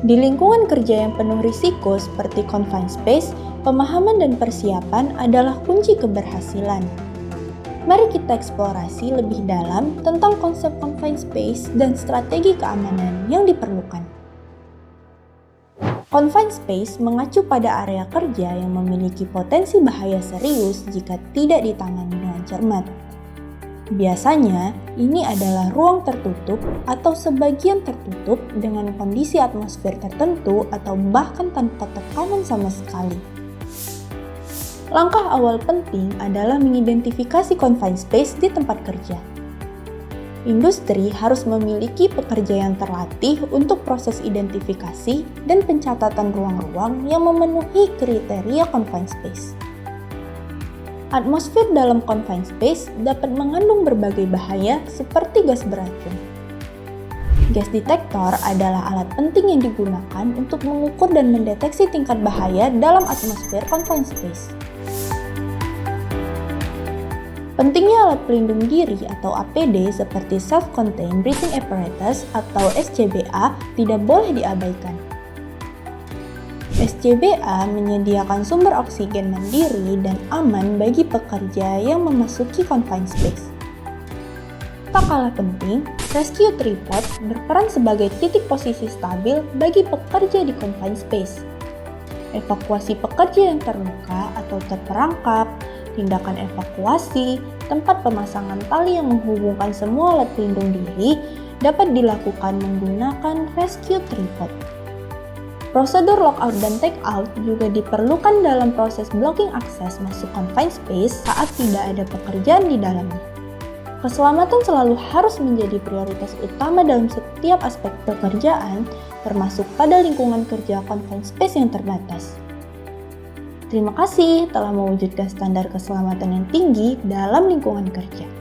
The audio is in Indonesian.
Di lingkungan kerja yang penuh risiko seperti confined space, pemahaman dan persiapan adalah kunci keberhasilan. Mari kita eksplorasi lebih dalam tentang konsep confined space dan strategi keamanan yang diperlukan. Confined space mengacu pada area kerja yang memiliki potensi bahaya serius jika tidak ditangani dengan cermat. Biasanya, ini adalah ruang tertutup atau sebagian tertutup dengan kondisi atmosfer tertentu atau bahkan tanpa tekanan sama sekali. Langkah awal penting adalah mengidentifikasi confined space di tempat kerja. Industri harus memiliki pekerja yang terlatih untuk proses identifikasi dan pencatatan ruang-ruang yang memenuhi kriteria confined space. Atmosfer dalam confined space dapat mengandung berbagai bahaya seperti gas beracun. Gas detektor adalah alat penting yang digunakan untuk mengukur dan mendeteksi tingkat bahaya dalam atmosfer confined space. Pentingnya alat pelindung diri atau APD seperti Self-Contained Breathing Apparatus atau SCBA tidak boleh diabaikan. SCBA menyediakan sumber oksigen mandiri dan aman bagi pekerja yang memasuki confined space. Tak kalah penting, rescue tripod berperan sebagai titik posisi stabil bagi pekerja di confined space. Evakuasi pekerja yang terluka atau terperangkap, tindakan evakuasi, tempat pemasangan tali yang menghubungkan semua alat pelindung diri dapat dilakukan menggunakan rescue tripod. Prosedur lockout dan take-out juga diperlukan dalam proses blocking akses masuk confined space saat tidak ada pekerjaan di dalamnya. Keselamatan selalu harus menjadi prioritas utama dalam setiap aspek pekerjaan, termasuk pada lingkungan kerja confined space yang terbatas. Terima kasih telah mewujudkan standar keselamatan yang tinggi dalam lingkungan kerja.